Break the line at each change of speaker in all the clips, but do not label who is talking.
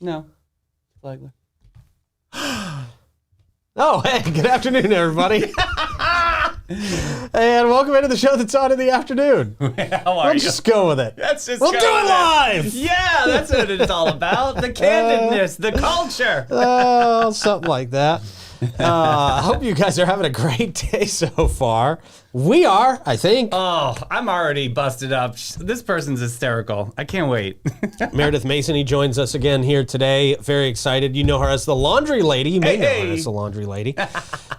No. Flagler.
Oh, hey, good afternoon, everybody. And welcome into the show that's on in the afternoon.
How are you?
Just go with it. We'll do it live.
Yeah, that's what it's all about. The candidness, the culture.
Something like that. I hope you guys are having a great day so far. We are, I think.
Oh, I'm already busted up. This person's hysterical. I can't wait.
Meredith Masony joins us again here today. Very excited. You know her as the Laundry Lady. You may know her as the Laundry Lady.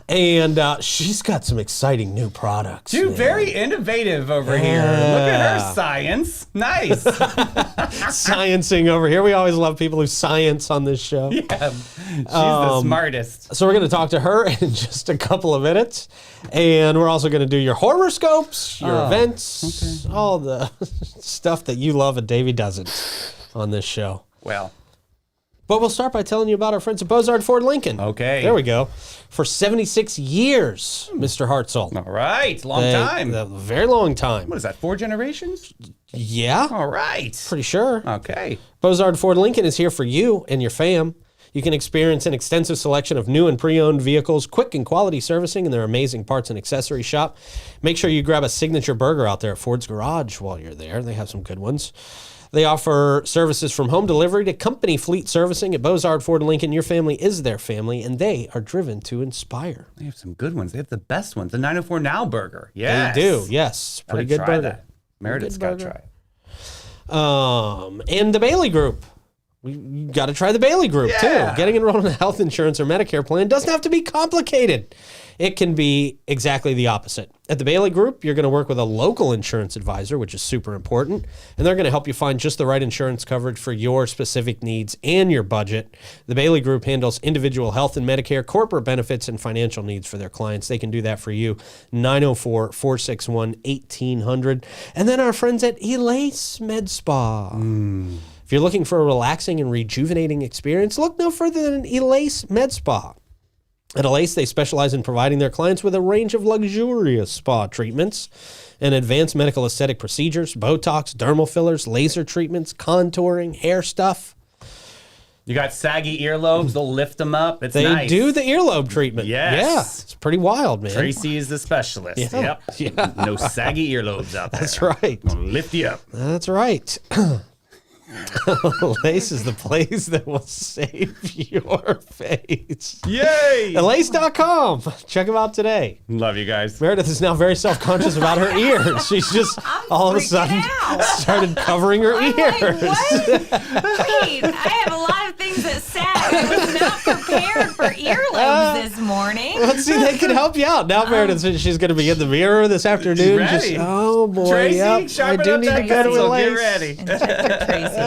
And she's got some exciting new products.
Dude, very innovative over here. Look at her science. Nice.
Sciencing over here. We always love people who science on this show.
Yeah, she's the smartest.
So we're going to talk to her in just a couple of minutes. And we're also going to do your horoscopes, your events, all the stuff that you love and Davey doesn't on this show.
Well.
But we'll start by telling you about our friends at Bozard Ford Lincoln.
Okay.
There we go. For 76 years, Mr. Hartzell.
All right. Long time.
A very long time.
What is that, 4 generations?
Yeah.
All right.
Pretty sure.
Okay.
Bozard Ford Lincoln is here for you and your fam. You can experience an extensive selection of new and pre-owned vehicles, quick and quality servicing, and their amazing parts and accessory shop. Make sure you grab a signature burger out there at Ford's Garage while you're there. They have some good ones. They offer services from home delivery to company fleet servicing at Bozard Ford Lincoln. Your family is their family, and they are driven to inspire.
They have some good ones. They have the best ones. The 904 Now burger. Yes.
They do, yes. Pretty good burger.
That. Meredith's got to try it.
And the Bailey Group. You got to try the Bailey Group, too. Getting enrolled in a health insurance or Medicare plan doesn't have to be complicated. It can be exactly the opposite. At the Bailey Group, you're going to work with a local insurance advisor, which is super important, and they're going to help you find just the right insurance coverage for your specific needs and your budget. The Bailey Group handles individual health and Medicare, corporate benefits, and financial needs for their clients. They can do that for you. 904-461-1800. And then our friends at Elace Med Spa. If you're looking for a relaxing and rejuvenating experience, look no further than Elace Med Spa. At Elace, they specialize in providing their clients with a range of luxurious spa treatments and advanced medical aesthetic procedures, Botox, dermal fillers, laser treatments, contouring, hair stuff.
You got saggy earlobes, they'll lift them up. It's
They
nice.
do the earlobe treatment.
Yes.
Yeah, it's pretty wild, man.
Tracy is the specialist.
Yeah.
Yep.
Yeah.
No saggy earlobes out there.
That's right.
Gonna lift you up.
That's right. Elace is the place that will save your face.
Yay!
Elace.com. Check them out today.
Love you guys.
Meredith is now very self-conscious about her ears. She's just all of a sudden started covering her ears.
Like, what? Wait, I have a lot of things that sag. I was not prepared for earlobes this morning.
Let's see, they can help you out. Now Meredith says she's going to be in the mirror this afternoon.
Ready.
Oh, boy.
Tracy,
Yep, I
sharpen
do
up
need
that
to go to
pencil. Get
Elace.
ready.
And check for Tracy.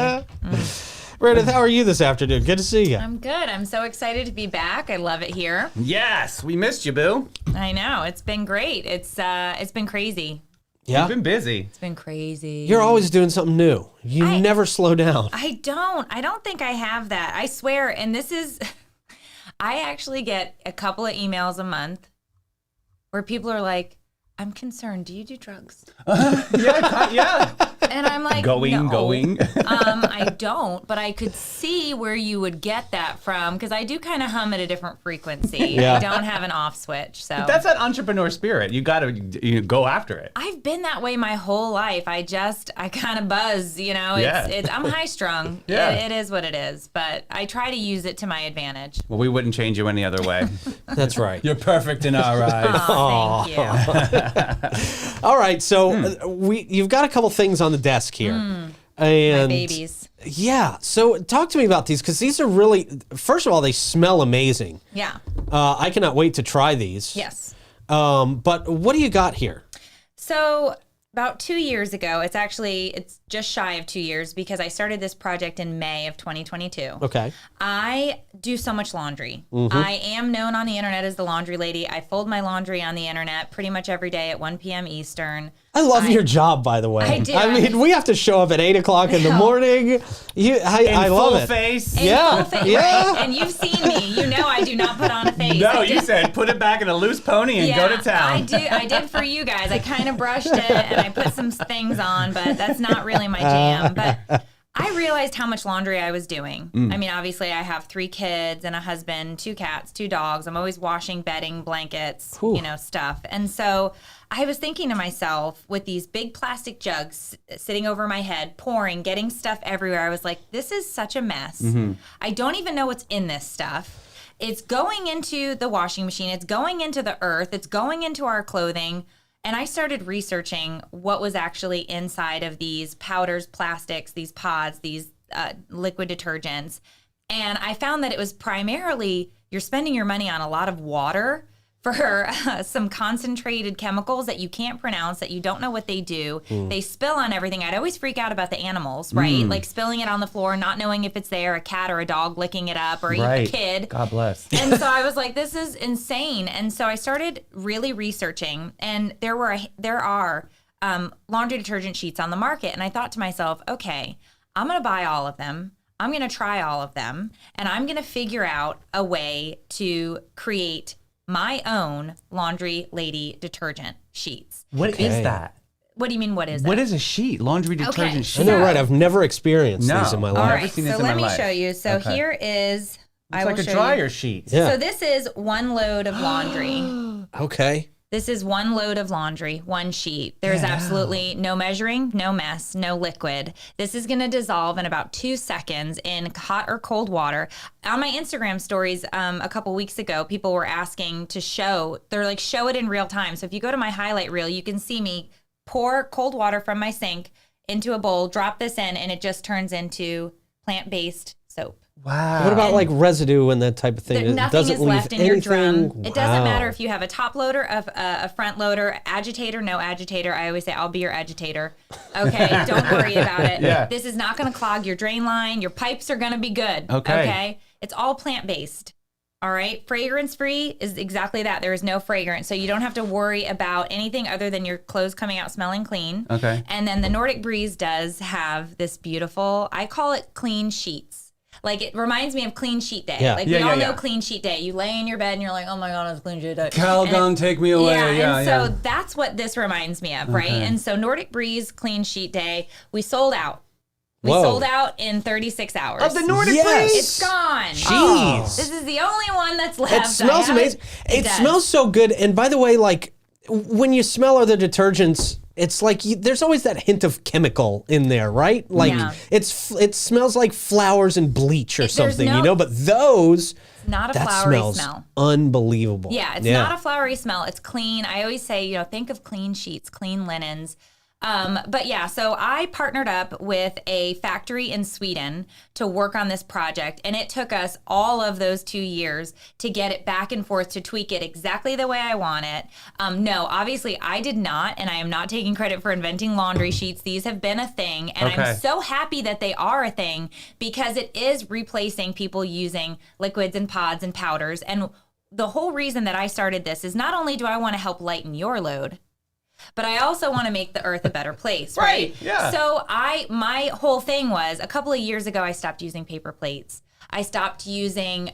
Meredith, how are you this afternoon? Good to see you.
I'm good. I'm so excited to be back. I love it here.
Yes, we missed you, boo.
I know. It's been great. It's been crazy.
Yeah?
You've been busy.
It's been crazy.
You're always doing something new. You never slow down.
I don't think I have that. I swear. And this is, I actually get a couple of emails a month where people are like, I'm concerned. Do you do drugs?
Yeah.
And I'm like,
Going.
I don't, but I could see where you would get that from because I do kind of hum at a different frequency.
Yeah.
I don't have an off switch, so
That's that entrepreneur spirit. You got to go after it.
I've been that way my whole life. I kind of buzz, you know. I'm high strung.
Yeah.
It is what it is, but I try to use it to my advantage.
Well, we wouldn't change you any other way.
That's right.
You're perfect in our eyes.
Oh, thank you.
All right, so you've got a couple things on the desk here. And
My babies.
Yeah, so talk to me about these because these are really, first of all, they smell amazing.
Yeah.
I cannot wait to try these.
Yes.
But what do you got here?
So about 2 years ago, it's just shy of 2 years because I started this project in May of 2022.
Okay.
I do so much laundry. I am known on the internet as the Laundry Lady. I fold my laundry on the internet pretty much every day at 1 p.m. Eastern.
I love your job, by the way.
I do.
I mean, we have to show up at 8 o'clock in the morning. I love it.
Face.
Yeah.
Full face,
Yeah.
right? And you've seen me. You know I do not put on a face.
No,
I
you
did-
said put it back in a loose pony and go to town.
I did for you guys. I kind of brushed it and I put some things on, but that's not really my jam. But I realized how much laundry I was doing. I mean, obviously, I have 3 kids and a husband, 2 cats, 2 dogs. I'm always washing bedding, blankets, stuff. And so I was thinking to myself, with these big plastic jugs sitting over my head, pouring, getting stuff everywhere, I was like, this is such a mess. I don't even know what's in this stuff. It's going into the washing machine. It's going into the earth. It's going into our clothing. And I started researching what was actually inside of these powders, plastics, these pods, these liquid detergents. And I found that it was primarily you're spending your money on a lot of water for some concentrated chemicals that you can't pronounce, that you don't know what they do. They spill on everything. I'd always freak out about the animals, right? Like spilling it on the floor, not knowing if it's there, a cat or a dog licking it up, or even a kid.
God bless.
And so I was like, this is insane. And so I started really researching, and there are laundry detergent sheets on the market. And I thought to myself, okay, I'm going to buy all of them. I'm going to try all of them, and I'm going to figure out a way to create my own Laundry Lady detergent sheets.
What is that?
What do you mean, what is
What
it?
is a sheet? Laundry detergent
I
sheet?
know, right? I've never experienced these in my
All
life.
right,
Never seen this
so
in
let
my
me
life.
show you. So
Okay.
here is,
It's like a dryer sheet.
Yeah.
So this is 1 load of laundry.
Okay.
This is 1 load of laundry, 1 sheet. There's absolutely no measuring, no mess, no liquid. This is going to dissolve in about 2 seconds in hot or cold water. On my Instagram stories a couple weeks ago, people were asking to show, they're like, show it in real time. So if you go to my highlight reel, you can see me pour cold water from my sink into a bowl, drop this in, and it just turns into plant-based soap.
Wow.
What about like residue and that type of thing? It
Nothing
doesn't
is
leave
left in your drum.
anything?
It doesn't
Wow.
matter if you have a top loader, a front loader, agitator, no agitator. I always say, I'll be your agitator. Okay, don't worry about it.
Yeah.
This is not going to clog your drain line. Your pipes are going to be good.
Okay.
It's all plant-based. All right. Fragrance-free is exactly that. There is no fragrance. So you don't have to worry about anything other than your clothes coming out smelling clean.
Okay.
And then the Nordic Breeze does have this beautiful, I call it clean sheets. Like, it reminds me of Clean Sheet Day.
Yeah.
Like,
Yeah,
we all
yeah,
know
yeah.
Clean Sheet Day. You lay in your bed and you're like, oh my God, it's Clean Sheet Day.
Calgon, take me away.
Yeah, so that's what this reminds me of, right? And so Nordic Breeze Clean Sheet Day, we sold out. We
Whoa.
sold out in 36 hours.
Of the Nordic
Yes.
Breeze?
It's gone.
Jeez.
This is the only one that's left.
It smells amazing. It
does.
smells so good. And by the way, like when you smell other detergents, it's like there's always that hint of chemical in there, right? Like
Yeah.
it smells like flowers and bleach or
There's
something,
no-
you know? But those,
Not a
that
flowery
smells
smell.
unbelievable.
Yeah, it's not a flowery smell. It's clean. I always say, think of clean sheets, clean linens. But yeah, so I partnered up with a factory in Sweden to work on this project, and it took us all of those 2 years to get it back and forth to tweak it exactly the way I want it. No, obviously I did not, and I am not taking credit for inventing laundry sheets. These have been a thing, and
Okay.
I'm so happy that they are a thing because it is replacing people using liquids and pods and powders. And the whole reason that I started this is not only do I want to help lighten your load, but I also want to make the earth a better place, right?
Right, yeah.
So my whole thing was a couple of years ago, I stopped using paper plates. I stopped using,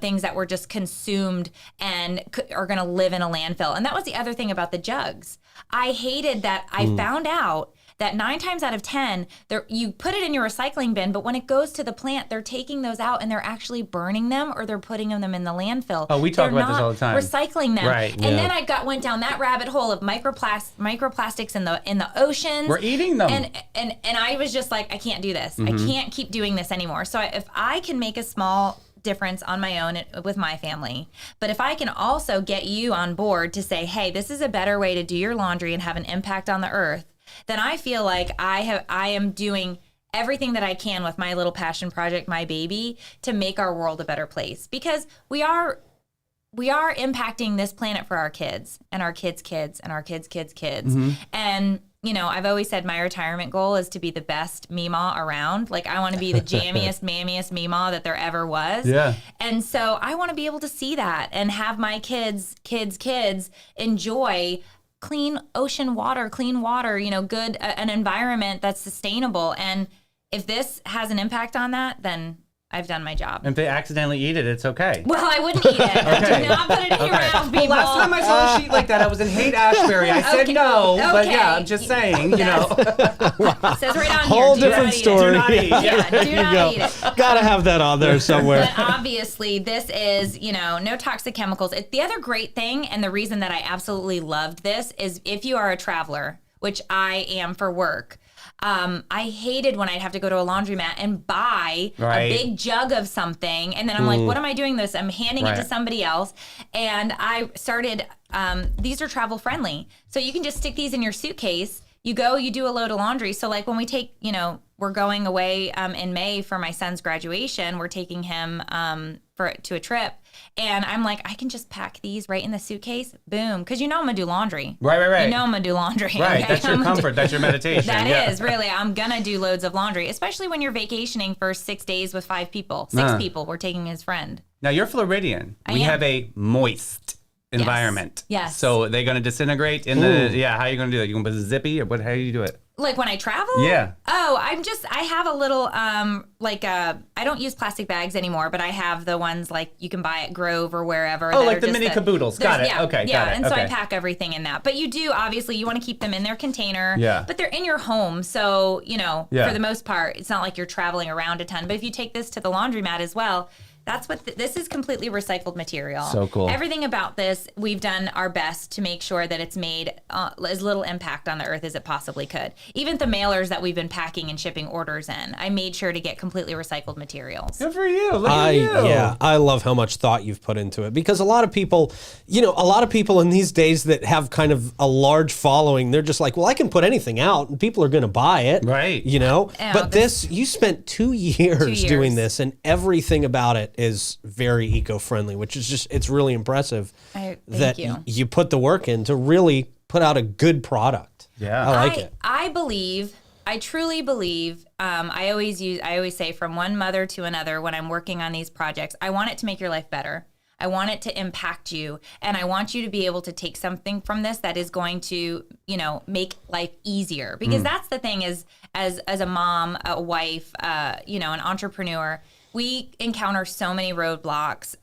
things that were just consumed and are going to live in a landfill. And that was the other thing about the jugs. I hated that. I found out that 9 times out of 10, you put it in your recycling bin, but when it goes to the plant, they're taking those out and they're actually burning them or they're putting them in the landfill.
Oh, we talk
They're
about this
not
all the time.
Recycling them.
Right.
And then I went down that rabbit hole of microplastics in the oceans.
We're eating them.
And I was just like, I can't do this.
Mm-hmm.
I can't keep doing this anymore. So if I can make a small difference on my own with my family, but if I can also get you on board to say, hey, this is a better way to do your laundry and have an impact on the earth, then I feel like I am doing everything that I can with my little passion project, my baby, to make our world a better place, because we are impacting this planet for our kids and our kids' kids and our kids' kids' kids.
Mm-hmm.
And I've always said my retirement goal is to be the best Meemaw around. Like, I want to be the jammiest, mammiest Meemaw that there ever was.
Yeah.
And so I want to be able to see that and have my kids' enjoy clean ocean water, clean water, an environment that's sustainable. And if this has an impact on that, then I've done my job.
If they accidentally eat it, it's okay.
Well, I wouldn't eat it.
Okay.
Do not put it in your mouth, people.
Last time I saw a sheet like that, I was in Haight-Ashbury. I said no, but
Okay.
yeah, I'm just saying, you know.
It says right on
Whole
here.
different
Do
story.
not eat it.
Do not eat.
Yeah, do
There you
not
go.
eat it.
Gotta have that on there somewhere.
But obviously, this is, no toxic chemicals. The other great thing, and the reason that I absolutely loved this, is if you are a traveler, which I am for work, I hated when I'd have to go to a laundromat and buy a big jug of something. And then I'm like, what am I doing this? I'm handing it to somebody else. And I started, these are travel friendly. So you can just stick these in your suitcase. You go, you do a load of laundry. So like when we take, we're going away in May for my son's graduation. We're taking him to a trip. And I'm like, I can just pack these right in the suitcase. Boom. Because I'm going to do laundry.
Right.
You know I'm going to do laundry.
Right.
Okay?
That's your comfort. That's your meditation.
That is really, I'm going to do loads of laundry, especially when you're vacationing for 6 days with 5 people. 6 people. We're taking his friend.
Now, you're Floridian.
I
We
am.
have a moist environment.
Yes.
So they're going to disintegrate in how are you going to do that? You going to put a zippy or how do you do it?
Like when I travel?
Yeah.
Oh, I have a little, I don't use plastic bags anymore, but I have the ones like you can buy at Grove or wherever.
Oh,
that
like
are
the
just
mini caboodles. Got it.
Yeah,
Okay,
yeah.
got it.
And so I
Okay.
pack everything in that. But you do, obviously, you want to keep them in their container.
Yeah.
But they're in your home. So,
Yeah.
for the most part, it's not like you're traveling around a ton. But if you take this to the laundromat as well, that's what this is, completely recycled material.
So cool.
Everything about this, we've done our best to make sure that it's made as little impact on the earth as it possibly could. Even the mailers that we've been packing and shipping orders in, I made sure to get completely recycled materials.
Good for you. Look at you.
I love how much thought you've put into it, because a lot of people in these days that have kind of a large following, they're just like, well, I can put anything out and people are going to buy it.
Right.
But you spent 2 years doing this, and everything about it is very eco-friendly, which is it's really impressive
Thank you.
You put the work in to really put out a good product.
Yeah.
I like it.
I truly believe, I always say, from one mother to another when I'm working on these projects, I want it to make your life better. I want it to impact you, and I want you to be able to take something from this that is going to, make life easier. Because that's the thing is, as a mom, a wife, an entrepreneur, we encounter so many roadblocks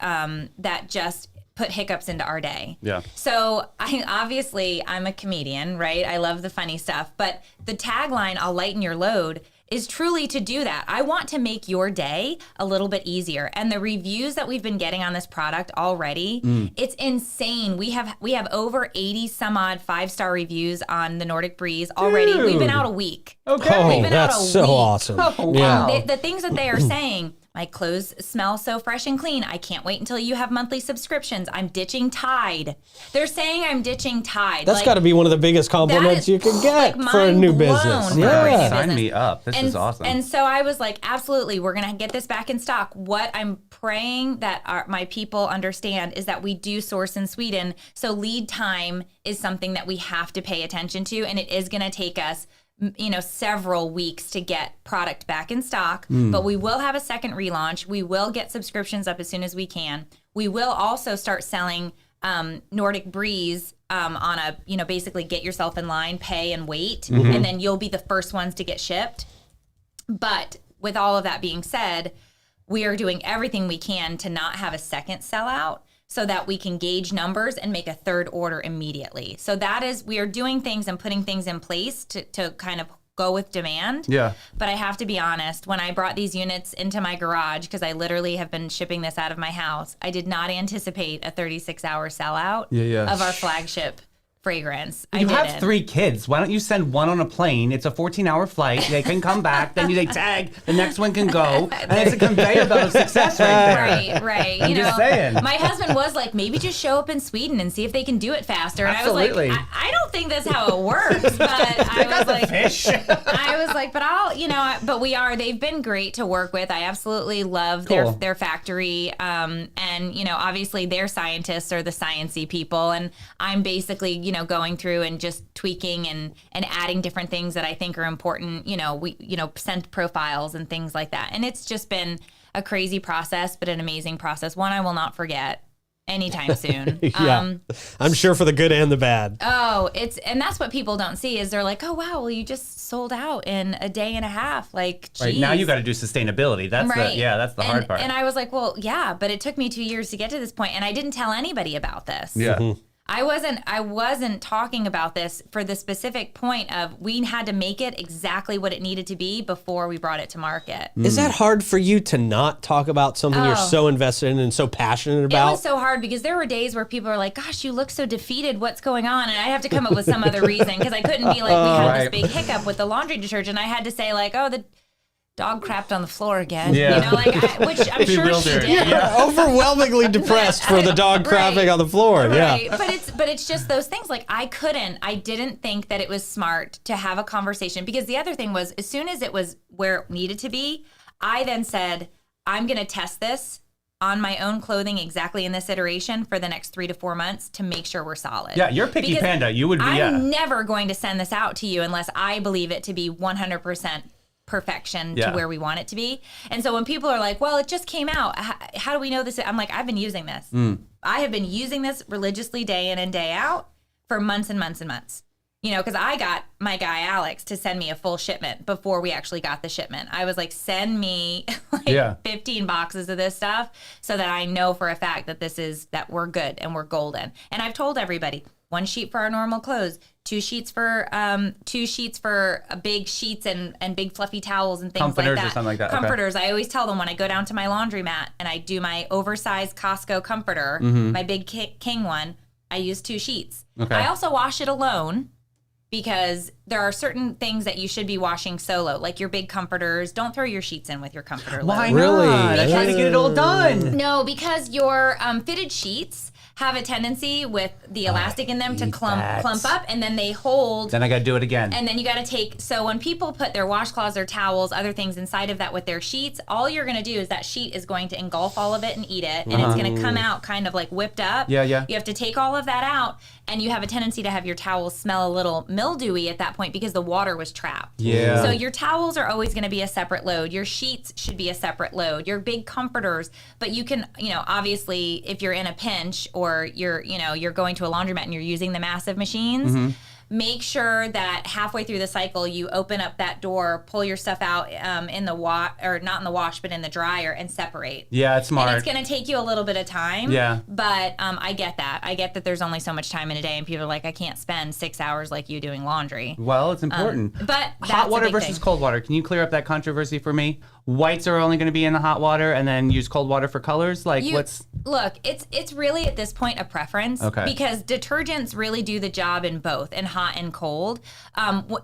that just put hiccups into our day.
Yeah.
So I'm a comedian, right? I love the funny stuff, but the tagline, I'll lighten your load, is truly to do that. I want to make your day a little bit easier. And the reviews that we've been getting on this product already, it's insane. We have over 80 some odd 5-star reviews on the Nordic Breeze already.
Dude.
We've been out a week.
Okay.
We've been out
that's
a
so
week.
awesome.
Oh,
Yeah.
wow.
The things that they are saying, my clothes smell so fresh and clean. I can't wait until you have monthly subscriptions. I'm ditching Tide. They're saying I'm ditching Tide.
That's got to be one of the biggest compliments you could get for a new business.
For a brand new
Sign
business.
me up. This is awesome.
And so I was like, absolutely, we're going to get this back in stock. What I'm praying that my people understand is that we do source in Sweden. So lead time is something that we have to pay attention to. And it is going to take us several weeks to get product back in stock, but we will have a second relaunch. We will get subscriptions up as soon as we can. We will also start selling Nordic Breeze on a, basically get yourself in line, pay and wait, and then you'll be the first ones to get shipped. But with all of that being said, we are doing everything we can to not have a second sellout, so that we can gauge numbers and make a third order immediately. So we are doing things and putting things in place to kind of go with demand.
Yeah.
But I have to be honest, when I brought these units into my garage, because I literally have been shipping this out of my house, I did not anticipate a 36-hour sellout of our flagship fragrance.
You have 3 kids. Why don't you send one on a plane? It's a 14-hour flight. They can come back. Then they tag. The next one can go. And it's a conveyor belt of success right there.
Right.
I'm just saying.
My husband was like, maybe just show up in Sweden and see if they can do it faster. And
Absolutely.
I was like, I don't think that's how it works. But I was like,
Fish.
I was like, but they've been great to work with. I absolutely love
Cool.
their factory. And, obviously their scientists are the sciencey people. And I'm basically, going through and just tweaking and adding different things that I think are important, scent profiles and things like that. And it's just been a crazy process, but an amazing process. One I will not forget. anytime soon.
Yeah. I'm sure for the good and the bad.
And that's what people don't see is they're like, oh wow, well you just sold out in a day and a half. Like, geez.
Right now you got to do sustainability. That's that's the hard part.
And I was like, well, yeah, but it took me 2 years to get to this point, and I didn't tell anybody about this.
Yeah.
Mm-hmm.
I wasn't talking about this for the specific point of we had to make it exactly what it needed to be before we brought it to market.
Is that hard for you to not talk about something you're so invested in and so passionate about?
It was so hard because there were days where people are like, gosh, you look so defeated. What's going on? And I have to come up with some other reason because I couldn't be like, we had this big hiccup with the laundry detergent. I had to say like, oh, the dog crapped on the floor again.
Yeah.
You know, like, which I'm sure she did.
Yeah. Overwhelmingly depressed for the dog crapping on the floor.
Right.
Yeah.
But it's just those things. Like I didn't think that it was smart to have a conversation because the other thing was as soon as it was where it needed to be, I then said, I'm going to test this on my own clothing exactly in this iteration for the next 3 to 4 months to make sure we're solid.
Yeah, you're picky
because
panda. You would be,
I'm never going to send this out to you unless I believe it to be 100% perfection to where we want it to be. And so when people are like, well, it just came out. How do we know this? I'm like, I've been using this. I have been using this religiously day in and day out for months and months and months. You know, because I got my guy Alex to send me a full shipment before we actually got the shipment. I was like, send me 15 boxes of this stuff so that I know for a fact that that we're good and we're golden. And I've told everybody, 1 sheet for our normal clothes, 2 sheets for big sheets and big fluffy towels and things
comforters
like that.
Or something like that.
Comforters. Okay. I always tell them when I go down to my laundromat and I do my oversized Costco comforter, my big king one, I use 2 sheets.
Okay.
I also wash it alone because there are certain things that you should be washing solo, like your big comforters. Don't throw your sheets in with your comforter load.
Why
Really?
not? I'm trying to get it all done.
No, because your fitted sheets have a tendency with the elastic in them to clump up, and then they hold.
Then I got to do it again.
And then you got to take, so when people put their washcloths or towels, other things inside of that with their sheets, all you're going to do is that sheet is going to engulf all of it and eat it, and it's going to come out kind of like whipped up.
Yeah.
You have to take all of that out, and you have a tendency to have your towels smell a little mildewy at that point because the water was trapped.
Yeah.
So your towels are always going to be a separate load. Your sheets should be a separate load. Your big comforters, but you can, obviously if you're in a pinch or you're going to a laundromat and you're using the massive machines, make sure that halfway through the cycle you open up that door, pull your stuff out in the or not in the wash, but in the dryer and separate.
Yeah, it's smart.
And it's going to take you a little bit of time.
Yeah.
But I get that. I get that there's only so much time in a day, and people are like, I can't spend 6 hours like you doing laundry.
Well, it's important.
But that's
hot water
a big
versus
thing.
cold water. Can you clear up that controversy for me? Whites are only going to be in the hot water, and then use cold water for colors. Like, what's?
Look, it's really at this point a preference.
Okay.
Because detergents really do the job in both, in hot and cold.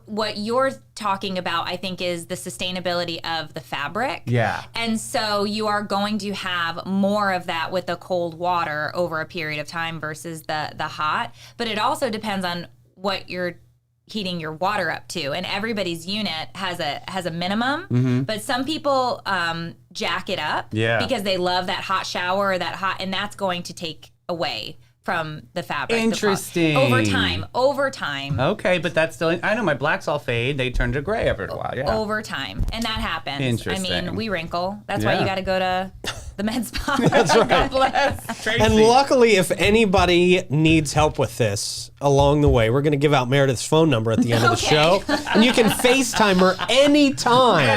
What you're talking about, I think, is the sustainability of the fabric.
Yeah.
And so you are going to have more of that with the cold water over a period of time versus the hot. But it also depends on what you're heating your water up to, and everybody's unit has a minimum, but some people jack it up because they love that hot shower or that hot, and that's going to take away from the fabric.
Interesting.
Over time.
Okay, but that's still. I know my blacks all fade. They turn to gray after a while. Yeah.
Over time, and that happens.
Interesting.
I mean, we wrinkle. That's why you got to go to the med spa.
That's right.
God bless. Tracy.
And luckily, if anybody needs help with this along the way, we're going to give out Meredith's phone number at the end of the show. And you can FaceTime her anytime.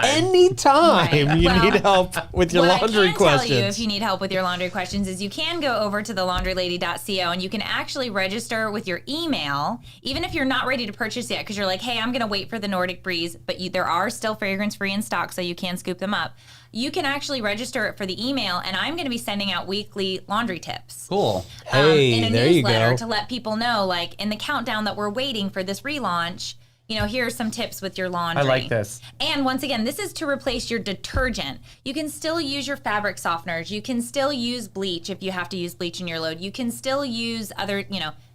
Anytime you need help with your laundry questions.
What I can tell you if you need help with your laundry questions is you can go over to the laundrylady.co and you can actually register with your email, even if you're not ready to purchase yet, because you're like, hey, I'm going to wait for the Nordic Breeze, but there are still fragrance-free in stock, so you can scoop them up. You can actually register it for the email, and I'm going to be sending out weekly laundry tips.
Cool.
Hey,
in a
there you
newsletter
go.
to let people know, like, in the countdown that we're waiting for this relaunch, here are some tips with your laundry.
I like this.
And once again, this is to replace your detergent. You can still use your fabric softeners. You can still use bleach if you have to use bleach in your load. You can still use other,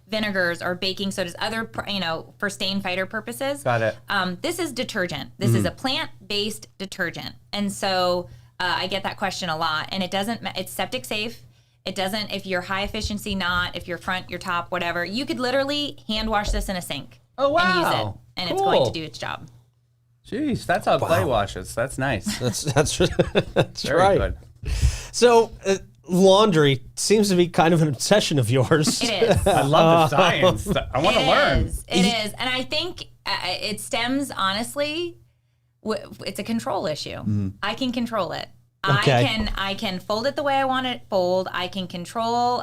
vinegars or baking sodas, other, for stain fighter purposes.
Got it.
This is detergent. This is a plant-based detergent. And so I get that question a lot. And it's septic safe. It doesn't, if you're high efficiency, if you're front, your top, whatever, you could literally hand wash this in a sink.
Oh, wow.
And use it. And it's going to do its job.
Jeez, that's how clay washes. That's nice.
That's
Very
right.
good.
So laundry seems to be kind of an obsession of yours.
It is.
I love the science. I want to learn.
It is. And I think it stems, honestly, it's a control issue. I can control it.
Okay.
I can fold it the way I want it fold. I can control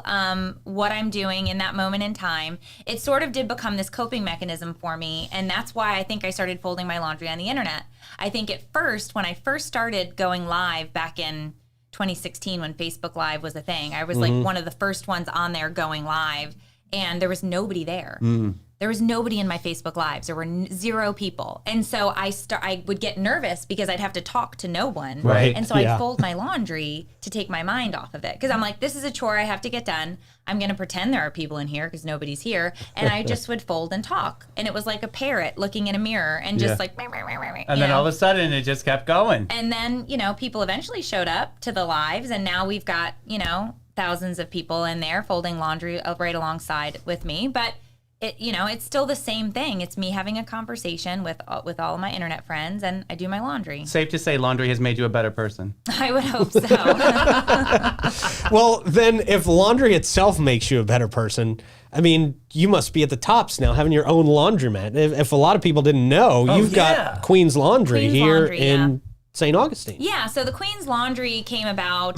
what I'm doing in that moment in time. It sort of did become this coping mechanism for me, and that's why I think I started folding my laundry on the internet. I think at first, when I first started going live back in 2016 when Facebook Live was a thing, I was like one of the first ones on there going live, and there was nobody there. There was nobody in my Facebook Lives. There were 0 people. And so I would get nervous because I'd have to talk to no one.
Right.
And so I'd fold my laundry to take my mind off of it. Because I'm like, this is a chore I have to get done. I'm going to pretend there are people in here because nobody's here. And I just would fold and talk. And it was like a parrot looking in a mirror and just like,
and then all of a sudden it just kept going.
And then, people eventually showed up to the lives. And now we've got, thousands of people in there folding laundry right alongside with me. But it's still the same thing. It's me having a conversation with all of my internet friends, and I do my laundry.
Safe to say laundry has made you a better person.
I would hope so.
Well, then if laundry itself makes you a better person, I mean, you must be at the tops now, having your own laundromat. If a lot of people didn't know, you've got Queen's Laundry here in St. Augustine.
Yeah, so the Queen's Laundry came about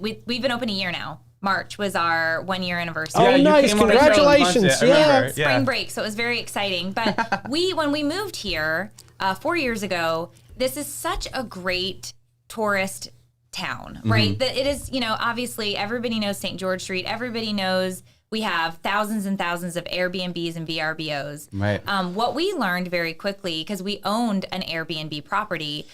we've been open a year now. March was our 1-year anniversary.
Oh, nice. Congratulations.
Spring break, so it was very exciting. But when we moved here 4 years ago, this is such a great tourist town, right? That it is, obviously everybody knows St. George Street. Everybody knows we have thousands and thousands of Airbnbs and VRBOs.
Right.
What we learned very quickly, because we owned an Airbnb property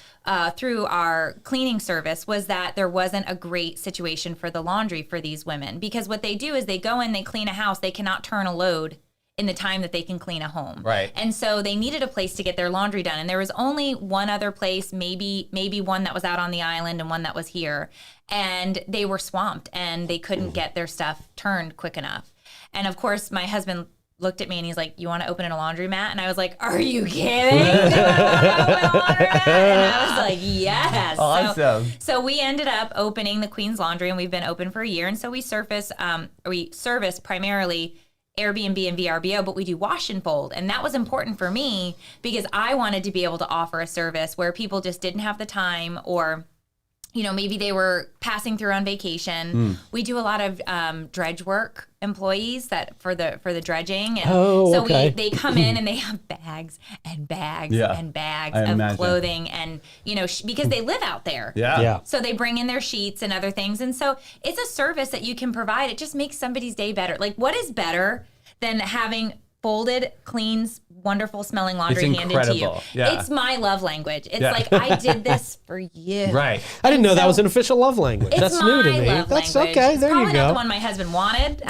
through our cleaning service, was that there wasn't a great situation for the laundry for these women. Because what they do is they go in, they clean a house, they cannot turn a load in the time that they can clean a home.
Right.
And so they needed a place to get their laundry done. And there was only one other place, maybe one that was out on the island and one that was here. And they were swamped and they couldn't get their stuff turned quick enough. And of course, my husband looked at me and he's like, "You want to open a laundromat?" And I was like, "Are you kidding? Do I want to open a laundromat?" And I was like, "Yes."
Awesome.
So we ended up opening the Queen's Laundry, and we've been open for a year. And so we service primarily Airbnb and VRBO, but we do wash and fold. And that was important for me because I wanted to be able to offer a service where people just didn't have the time, or maybe they were passing through on vacation. We do a lot of dredge work employees that for the dredging. And they come in and they have bags and bags and bags of clothing and, because they live out there.
Yeah.
So they bring in their sheets and other things. And so it's a service that you can provide. It just makes somebody's day better. Like, what is better than having folded, clean, wonderful smelling laundry handed to you?
Yeah.
It's my love language. It's like, I did this for you.
Right.
I didn't know that was an official love language. That's new to me. That's
language.
okay. There you
Probably
go.
not the one my husband wanted.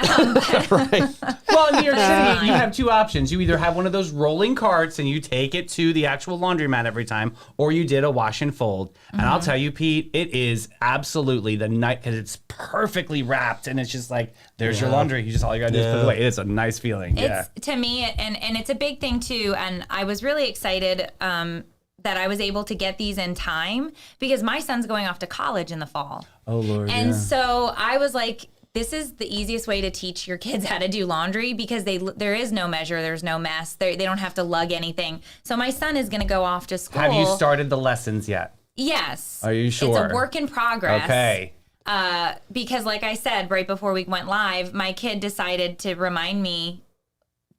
Right.
Well, in New York City, you have two options. You either have one of those rolling carts and you take it to the actual laundromat every time, or you did a wash and fold. And I'll tell you, Pete, it is absolutely the night, because it's perfectly wrapped and it's just like, there's your laundry. All you gotta do is put it away. It's a nice feeling.
It's to me, and it's a big thing too. And I was really excited that I was able to get these in time because my son's going off to college in the fall.
Oh, Lord.
And so I was like, this is the easiest way to teach your kids how to do laundry because there is no measure, there's no mess, they don't have to lug anything. So my son is going to go off to school.
Have you started the lessons yet?
Yes.
Are you sure?
It's a work in progress.
Okay.
Because like I said, right before we went live, my kid decided to remind me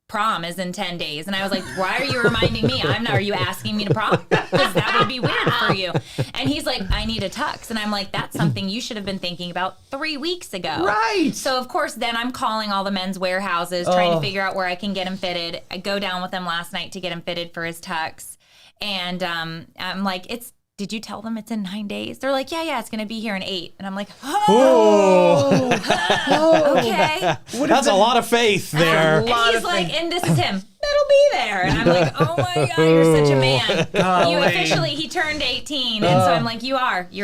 prom is in 10 days. And I was like, why are you reminding me? Are you asking me to prom? Because that would be weird for you. And he's like, I need a tux. And I'm like, that's something you should have been thinking about 3 weeks ago.
Right.
So of course, then I'm calling all the men's warehouses, trying to figure out where I can get him fitted. I go down with him last night to get him fitted for his tux. And I'm like, did you tell them it's in 9 days? They're like, yeah, it's going to be here in 8. And I'm like, okay.
That's a lot of faith there.
And he's like, and this is him. It'll be there. And I'm like, oh my God, you're such a man. He turned 18. And so I'm like, you're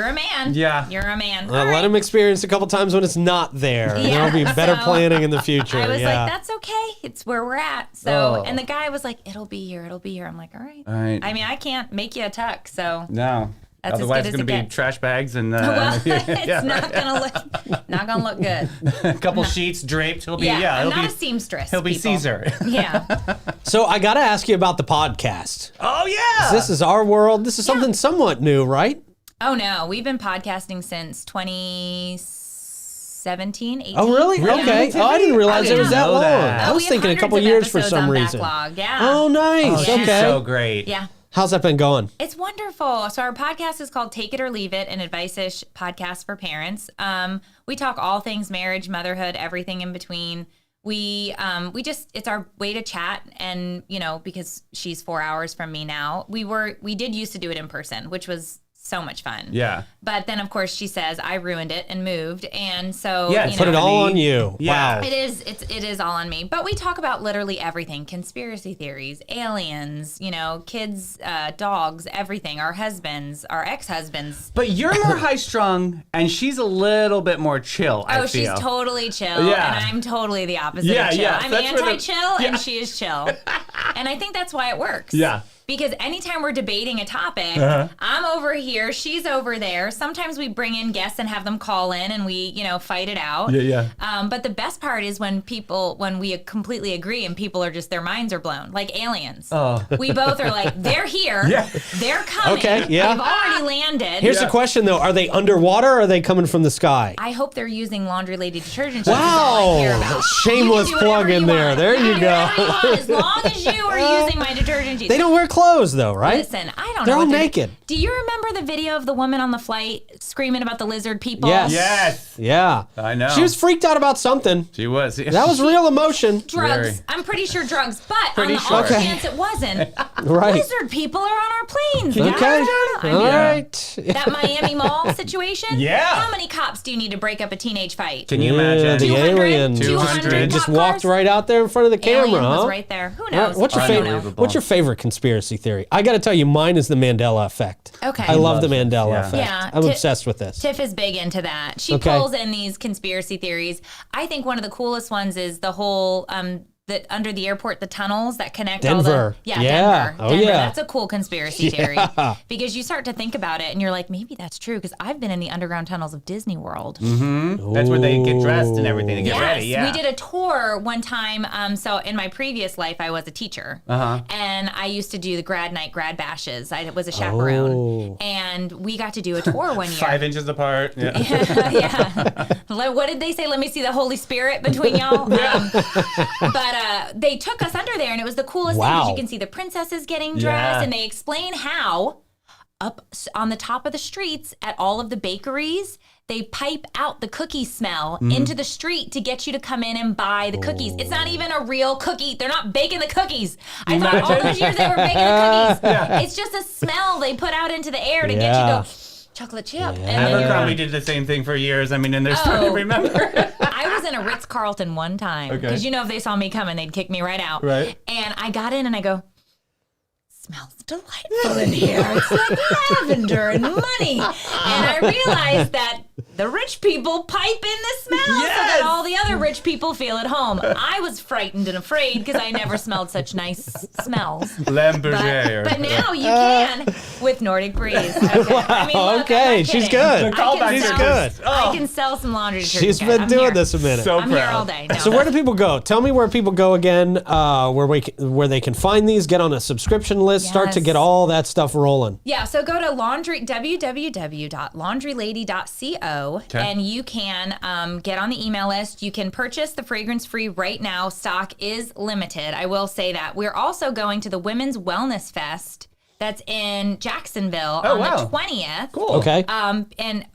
a man.
Yeah.
You're a man.
Let him experience a couple times when it's not there.
Yeah.
There'll be better planning in the future.
I was like, that's okay. It's where we're at. So, and the guy was like, it'll be here. I'm like, all right.
All right.
I mean, I can't make you a tuck, so.
No.
That's
Otherwise,
as
it's
good
going
as
to be
it gets.
trash bags and
Well, it's
yeah,
not gonna look good.
a couple sheets draped. He'll be
I'm
he'll
not
be
a seamstress.
he'll be
people.
Caesar.
Yeah.
So I got to ask you about the podcast.
Oh yeah,
This is our world. This is something somewhat new, right?
Oh no, we've been podcasting since 2017, 18.
Oh, really?
Yeah.
Okay. Oh, I didn't realize it was that
know
long.
that.
I was
we have
thinking a
hundreds
couple
of
years for
episodes
some
on
reason.
backlog. Yeah.
Oh, nice.
She's
Okay.
so great.
Yeah.
How's that been going?
It's wonderful. So our podcast is called Take It or Leave It, an advice-ish podcast for parents. We talk all things marriage, motherhood, everything in between. We just, it's our way to chat, and because she's 4 hours from me now, we did used to do it in person, which was so much fun.
Yeah.
But then of course she says I ruined it and moved, and so
Yeah,
Put it all on you.
Yeah.
Wow.
it is all on me. But we talk about literally everything: conspiracy theories, aliens, kids, dogs, everything. Our husbands, our ex-husbands.
But you're more high strung, and she's a little bit more chill. I
Oh, she's
feel.
totally chill,
Yeah.
and I'm totally the opposite
Yeah,
of chill.
yeah,
I'm
that's where the-
anti-chill,
Yeah.
and she is chill. And I think that's why it works.
Yeah.
Because anytime we're debating a topic, I'm over here, she's over there. Sometimes we bring in guests and have them call in, and we, fight it out.
Yeah.
But the best part is when we completely agree and people are just, their minds are blown, like aliens.
Oh.
We both are like, they're here.
Yeah.
They're coming.
Okay, yeah.
They've already landed.
Here's the question, though. Are they underwater or are they coming from the sky?
I hope they're using Laundry Lady detergent. That's all I care
Wow.
about.
Shameless
You can do
plug
whatever
in
you
there.
want.
There you
can do
go.
whatever you want, as long as you are using my detergent.
They don't wear clothes, though, right?
Listen, I don't
They're
know.
all
what
naked.
Do you remember the video of the woman on the flight screaming about the lizard people?
Yes.
Yes.
Yeah.
I know.
She was freaked out about something.
She was.
That was real emotion.
Drugs.
Very.
I'm pretty sure drugs. But
Pretty
on the
sure.
off
Okay.
chance it wasn't,
Right.
lizard people are on our planes.
Okay.
guys. I
All
mean,
right.
that Miami Mall situation?
Yeah.
How many cops do you need to break up a teenage fight?
Can you
Yeah,
imagine?
the
200?
aliens.
200
They just
cop
walked
cars?
right out there in front of the camera,
Alien
huh?
was right there. Who
All
knows?
right, What's your
I don't
favorite?
know.
What's your favorite conspiracy theory? I got to tell you, mine is the Mandela effect.
Okay.
I love the
Love it.
Mandela
Yeah.
effect.
Yeah,
I'm
Ti-
obsessed with this.
Tiff is big into that. She
Okay.
pulls in these conspiracy theories. I think one of the coolest ones is the whole that under the airport, the tunnels that connect all
Denver.
the
Yeah.
Denver.
Oh,
Denver.
yeah.
That's a cool conspiracy theory
Yeah.
because you start to think about it and you're like, maybe that's true because I've been in the underground tunnels of Disney World.
That's where they get dressed and everything to get
Yes,
ready. Yeah.
we did a tour one time. So in my previous life, I was a teacher, and I used to do the grad night, grad bashes. I was a chaperone, and we got to do a tour one year.
5 inches apart. Yeah.
Yeah. What did they say? Let me see the Holy Spirit between y'all. But they took us under there, and it was the coolest thing because
Wow.
you can see the princesses getting dressed,
Yeah.
and they explain how up on the top of the streets at all of the bakeries, they pipe out the cookie smell into the street to get you to come in and buy the cookies. It's not even a real cookie. They're not baking the cookies. I thought all those years they were baking the cookies. It's just a smell they put out into the air to get you
Yeah.
to go, chocolate chip. And then you're
Abercrombie did the same thing for years. I mean, and they're starting to remember.
I was in a Ritz-Carlton one time
Okay.
because if they saw me coming, they'd kick me right out.
Right.
And I got in and I go, smells delightful in here. It's like lavender and money. And I realized that the rich people pipe in the smell so that
Yes.
all the other rich people feel at home. I was frightened and afraid because I never smelled such nice smells.
Lamberger.
But now you can with Nordic Breeze. Okay. I mean, look, I'm
Okay,
not
she's
kidding.
good.
The callbacks
She's
are
good.
just-
I can sell some laundry detergent.
She's
guys.
been
I'm
doing
here.
this a minute.
So
I'm here
proud.
all day. No.
So where do people go? Tell me where people go again, where they can find these, get on a subscription list, start to
Yes.
get all that stuff rolling.
Yeah, so go to www.laundrylady.co and you can get on the email list. You can purchase the fragrance free right now. Stock is limited. I will say that. We're also going to the Women's Wellness Fest that's in Jacksonville on
wow.
the 20th.
Cool.
Okay.
And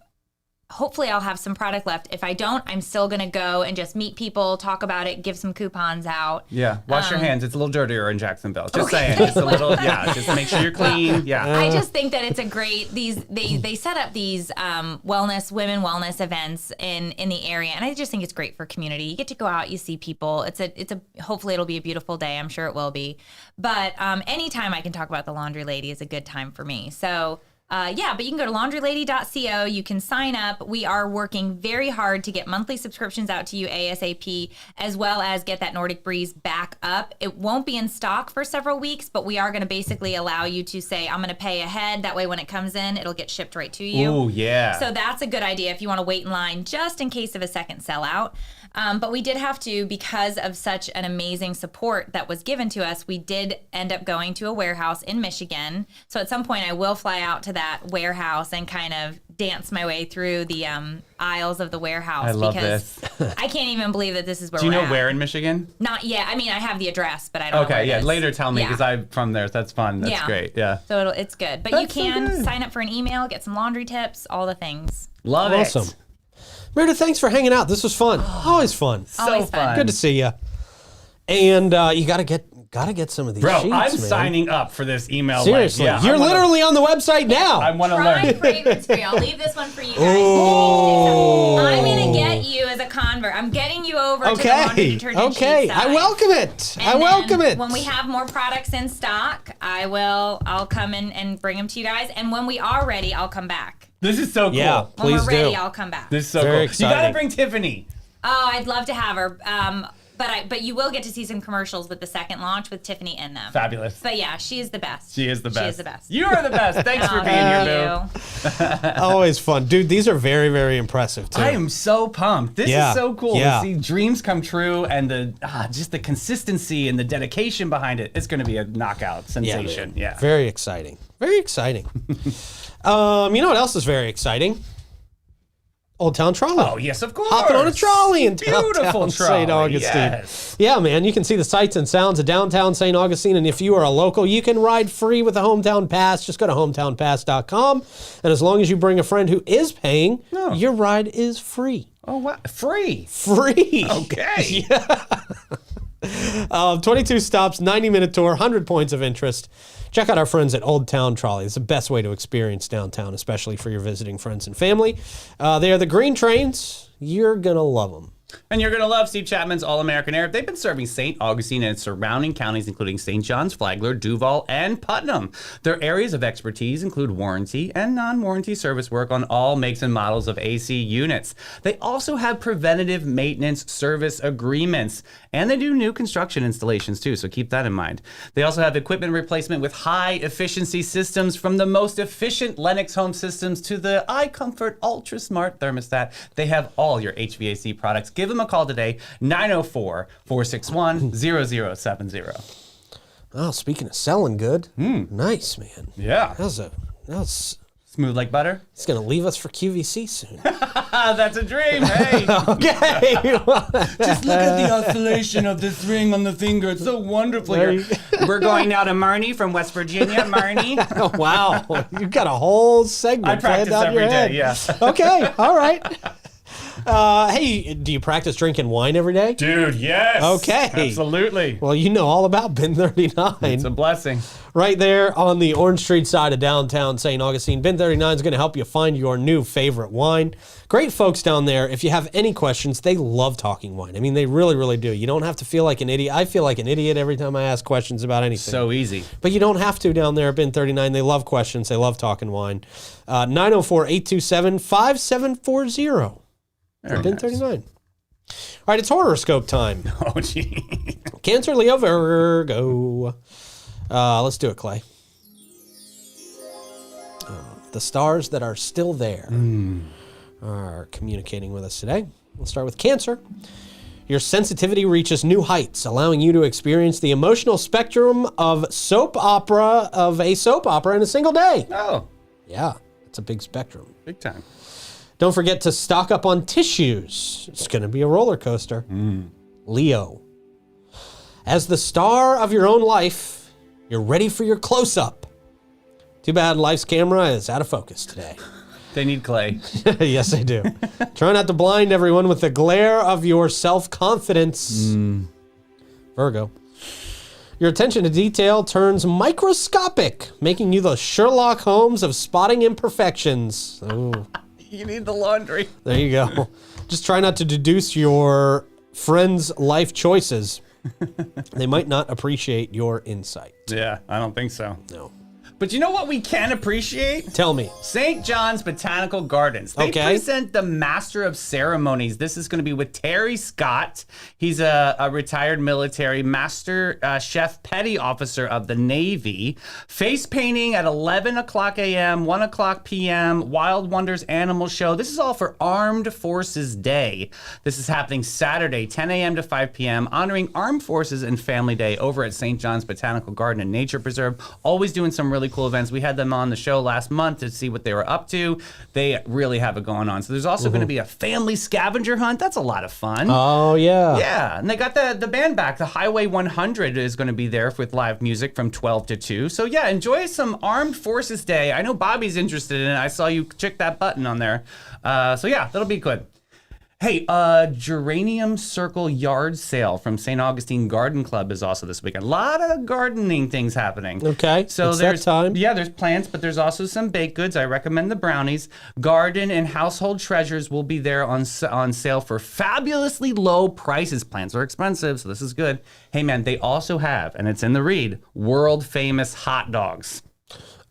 hopefully I'll have some product left. If I don't, I'm still going to go and just meet people, talk about it, give some coupons out.
Yeah. Wash your hands. It's a little dirtier in Jacksonville. Just saying. Just a little. Yeah. Just make sure you're clean. Yeah.
I just think that it's a great they set up these women wellness events in the area, and I just think it's great for community. You get to go out, you see people. It's a hopefully it'll be a beautiful day. I'm sure it will be. But anytime I can talk about the Laundry Lady is a good time for me. So Yeah, but you can go to laundrylady.co. You can sign up. We are working very hard to get monthly subscriptions out to you ASAP, as well as get that Nordic Breeze back up. It won't be in stock for several weeks, but we are going to basically allow you to say, I'm going to pay ahead. That way, when it comes in, it'll get shipped right to you.
Oh, yeah.
So that's a good idea if you want to wait in line just in case of a second sellout. But we did have to, because of such an amazing support that was given to us, we did end up going to a warehouse in Michigan. So at some point, I will fly out to that warehouse and kind of dance my way through the aisles of the warehouse.
I love
because
this.
I can't even believe that this is where
Do you
we're
know
at.
where in Michigan?
Not yet. I mean, I have the address, but I don't know where
Okay,
it
yeah.
is.
Later tell me,
Yeah.
because I'm from there. That's fun. That's great. Yeah.
So it's good. But
That's
you
so
can
good.
sign up for an email, get some laundry tips, all the things.
Love
Awesome.
it.
Meredith, thanks for hanging out. This was fun. Always fun.
So
Always fun.
fun.
Good to see you. And you gotta get some of these
Bro,
sheets,
I'm
man.
signing up for this email.
Seriously,
Like, yeah,
you're
I wanna-
literally on the website now.
I want to
Prime
learn.
fragrance free. I'll leave this one for you guys.
Oh.
I'm gonna get you as a convert. I'm getting you over to the laundry
Okay.
detergent
Okay.
sheet side.
I welcome it.
And
I welcome
then
it.
When we have more products in stock, I'll come in and bring them to you guys. And when we are ready, I'll come back.
This is so cool.
Yeah.
When
Please
we're ready,
do.
I'll come back.
This is so
Very
cool.
exciting.
You got to bring Tiffany.
Oh, I'd love to have her. But you will get to see some commercials with the second launch with Tiffany in them.
Fabulous.
But yeah, she is the best.
She is the best.
She is the best.
You are the best. Thanks for
Oh,
being here,
thank
Boo.
you.
Always fun, dude. These are very, very impressive too.
I am so pumped. This
Yeah.
is so cool
Yeah.
to see dreams come true, and the just the consistency and the dedication behind it. It's going to be a knockout sensation.
man.
Yeah.
Very exciting. Very exciting. You know what else is very exciting? Old Town Trolley.
Oh yes, of course.
Hopping on a trolley in
Beautiful
downtown
trolley.
St. Augustine.
Yes.
Yeah, man, you can see the sights and sounds of downtown St. Augustine, and if you are a local, you can ride free with a Hometown Pass. Just go to hometownpass.com, and as long as you bring a friend who is paying,
Oh.
your ride is free.
Oh wow, free.
Free.
Okay.
22 stops, 90-minute tour, 100 points of interest. Check out our friends at Old Town Trolley. It's the best way to experience downtown, especially for your visiting friends and family. They are the green trains. You're going to love them.
And you're going to love Steve Chapman's All-American Air. They've been serving St. Augustine and its surrounding counties, including St. John's, Flagler, Duval, and Putnam. Their areas of expertise include warranty and non-warranty service work on all makes and models of AC units. They also have preventative maintenance service agreements, and they do new construction installations too, so keep that in mind. They also have equipment replacement with high-efficiency systems, from the most efficient Lennox home systems to the iComfort Ultra Smart thermostat. They have all your HVAC products. Give them a call today, 904-461-0070.
Oh, speaking of selling good, nice, man.
Yeah.
That's
Smooth like butter.
it's going to leave us for QVC soon.
That's a dream. Hey,
Okay.
just look at the oscillation of this ring on the finger. It's so wonderful.
There you
We're going now to Marnie from West Virginia. Marnie.
Wow. You've got a whole segment
I
planned
practice
out in your
every
head.
day, yeah.
Okay. All right. Hey, do you practice drinking wine every day?
Dude, yes.
Okay.
Absolutely.
Well, you know all about Bin 39.
It's a blessing.
Right there on the Orange Street side of downtown St. Augustine. Bin 39 is going to help you find your new favorite wine. Great folks down there. If you have any questions, they love talking wine. I mean, they really, really do. You don't have to feel like an idiot. I feel like an idiot every time I ask questions about anything.
So easy.
But you don't have to down there at Bin 39. They love questions. They love talking wine. 904-827-5740.
Very
Bin
nice.
39. All right, it's horoscope time.
Oh, gee.
Cancer, Leo, Virgo. Let's do it, Clay. The stars that are still there are communicating with us today. We'll start with Cancer. Your sensitivity reaches new heights, allowing you to experience the emotional spectrum of a soap opera in a single day.
Oh,
Yeah, it's a big spectrum.
big time.
Don't forget to stock up on tissues. It's going to be a roller coaster. Leo. As the star of your own life, you're ready for your close-up. Too bad life's camera is out of focus today.
They need clay.
Yes, I do. Try not to blind everyone with the glare of your self-confidence. Virgo. Your attention to detail turns microscopic, making you the Sherlock Holmes of spotting imperfections. Oh.
You need the laundry.
There you go. Just try not to deduce your friends' life choices. They might not appreciate your insight.
Yeah, I don't think so.
No.
But you know what we can appreciate?
Tell me.
St. John's Botanical Gardens. They present the Master of Ceremonies. This is going to be with Terry Scott. He's a retired military master chef petty officer of the Navy. Face painting at 11 o'clock a.m., 1 o'clock p.m., Wild Wonders Animal Show. This is all for Armed Forces Day. This is happening Saturday, 10 a.m. to 5 p.m., honoring Armed Forces and Family Day over at St. John's Botanical Garden and Nature Preserve. Always doing some really cool events. We had them on the show last month to see what they were up to. They really have it going on. So there's also going to be a family scavenger hunt. That's a lot of fun.
Oh, yeah.
Yeah, and they got the band back. The Highway 100 is going to be there with live music from 12 to 2. So yeah, enjoy some Armed Forces Day. I know Bobby's interested in it. I saw you check that button on there. So yeah, that'll be good. Hey, Geranium Circle Yard Sale from St. Augustine Garden Club is also this weekend. A lot of gardening things happening.
Okay,
so
it's
there's
that time.
Yeah, there's plants, but there's also some baked goods. I recommend the brownies. Garden and household treasures will be there on sale for fabulously low prices. Plants are expensive, so this is good. Hey, man, they also have, and it's in the read, world famous hot dogs.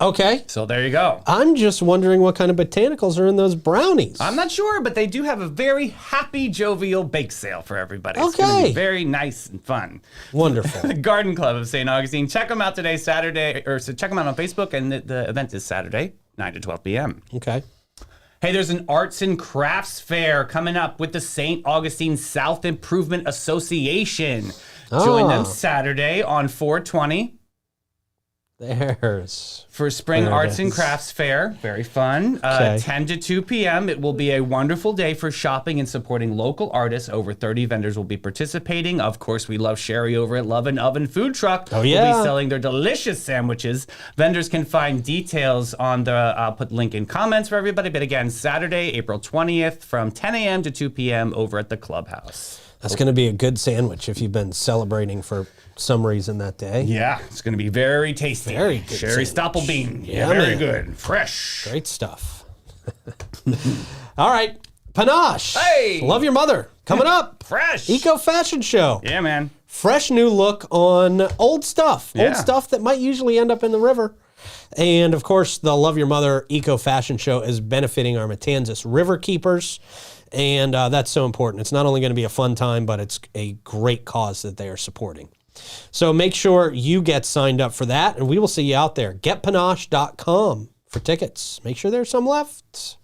Okay.
So there you go.
I'm just wondering what kind of botanicals are in those brownies.
I'm not sure, but they do have a very happy, jovial bake sale for everybody. It's
Okay.
going to be very nice and fun.
Wonderful.
The Garden Club of St. Augustine. Check them out today, Saturday, so check them out on Facebook, and the event is Saturday, 9 to 12 p.m.
Okay.
Hey, there's an arts and crafts fair coming up with the St. Augustine South Improvement Association. Join them Saturday on 420.
There's
For Spring
There it
Arts and
is.
Crafts Fair. Very fun.
Okay.
10 to 2 p.m. It will be a wonderful day for shopping and supporting local artists. Over 30 vendors will be participating. Of course, we love Sherry over at Love and Oven Food Truck.
Oh, yeah.
Will be selling their delicious sandwiches. Vendors can find details on the, I'll put the link in comments for everybody. But again, Saturday, April 20th from 10 a.m. to 2 p.m. over at the Clubhouse.
That's going to be a good sandwich if you've been celebrating for some reason that day.
Yeah, it's going to be very tasty.
Very good
Sherry
sandwich.
Stoppelbean.
Yeah,
very
man.
good. Fresh.
Great stuff. All right. Panache.
Hey!
Love Your Mother. Coming up.
Fresh.
Eco Fashion Show.
Yeah, man.
Fresh new look on old stuff.
Yeah.
Old stuff that might usually end up in the river. And of course, the Love Your Mother Eco Fashion Show is benefiting our Matanzas River Keepers. And that's so important. It's not only going to be a fun time, but it's a great cause that they are supporting. So make sure you get signed up for that, and we will see you out there. GetPanache.com for tickets. Make sure there's some left.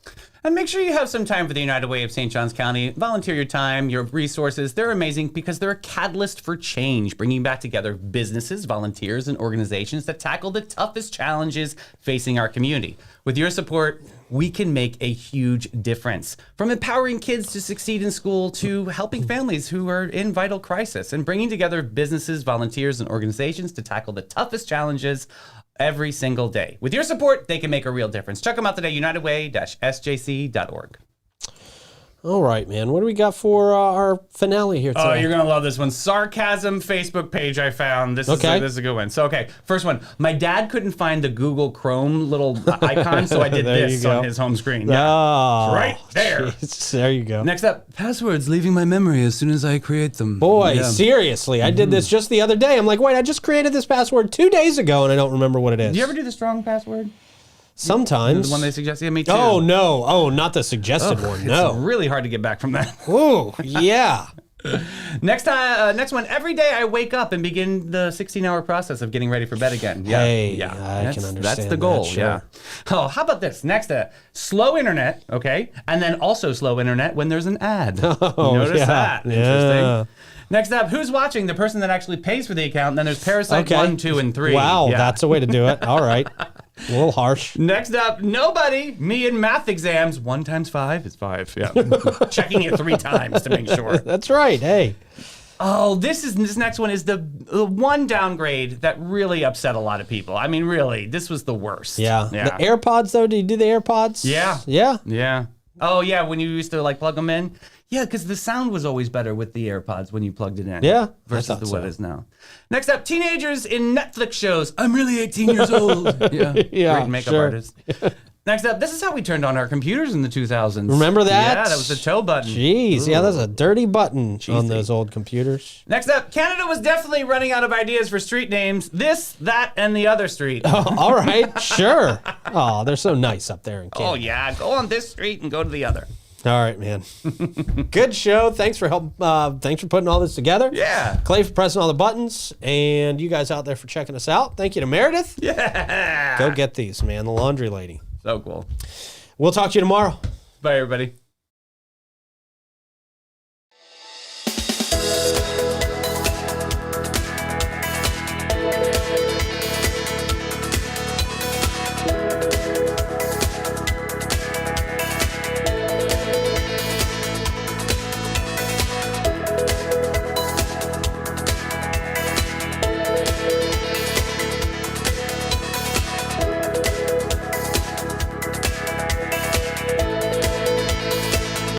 And make sure you have some time for the United Way of St. Johns County. Volunteer your time, your resources. They're amazing because they're a catalyst for change, bringing back together businesses, volunteers, and organizations that tackle the toughest challenges facing our community. With your support, we can make a huge difference. From empowering kids to succeed in school to helping families who are in vital crisis and bringing together businesses, volunteers, and organizations to tackle the toughest challenges every single day. With your support, they can make a real difference. Check them out today, unitedway-sjc.org.
All right, man. What do we got for our finale here today?
Oh, you're going to love this one. Sarcasm Facebook page I found. This is a good one. So, okay, first one. My dad couldn't find the Google Chrome little icon, so I did
There
this
you go.
on his home screen. Yeah.
Oh,
Right there.
geez. There you go.
Next up, passwords leaving my memory as soon as I create them.
Boy,
Yeah.
seriously. I did this just the other day. I'm like, wait, I just created this password 2 days ago, and I don't remember what it is.
Do you ever do the strong password?
Sometimes.
The one they suggest? Yeah, me too.
Oh, no. Oh, not the suggested one. No.
It's really hard to get back from that.
Ooh, yeah.
Next one. Every day I wake up and begin the 16-hour process of getting ready for bed again. Yeah,
Hey,
yeah.
I can understand
That's the
that,
goal.
sure.
Yeah. Oh, how about this? Next, slow internet. Okay, and then also slow internet when there's an ad. Notice
yeah,
that?
yeah.
Interesting. Next up, who's watching? The person that actually pays for the account. And then there's Parasite 1, 2, and 3.
Wow,
Yeah.
that's a way to do it. All right. A little harsh.
Next up, nobody. Me in math exams. 1 times 5 is 5. Yeah. Checking it 3 times to make sure.
That's right. Hey.
Oh, this next one is the one downgrade that really upset a lot of people. I mean, really, this was the worst.
Yeah. The AirPods, though, do you do the AirPods?
Yeah.
Yeah.
Yeah. Oh, yeah, when you used to plug them in. Yeah, because the sound was always better with the AirPods when you plugged it in.
Yeah,
Versus
I thought
what
so.
it is now. Next up, teenagers in Netflix shows. I'm really 18 years old. Yeah.
Yeah,
Great makeup
sure.
artist. Next up, this is how we turned on our computers in the 2000s.
Remember that?
Yeah, that was the toe button.
Jeez, yeah, that's a dirty button on those old computers.
Next up, Canada was definitely running out of ideas for street names. This, that, and the other street.
Oh, all right, sure. Oh, they're so nice up there in Canada.
Oh, yeah. Go on this street and go to the other.
All right, man. Good show. Thanks for thanks for putting all this together.
Yeah.
Clay for pressing all the buttons, and you guys out there for checking us out. Thank you to Meredith.
Yeah.
Go get these, man. The Laundry Lady.
So cool.
We'll talk to you tomorrow.
Bye, everybody.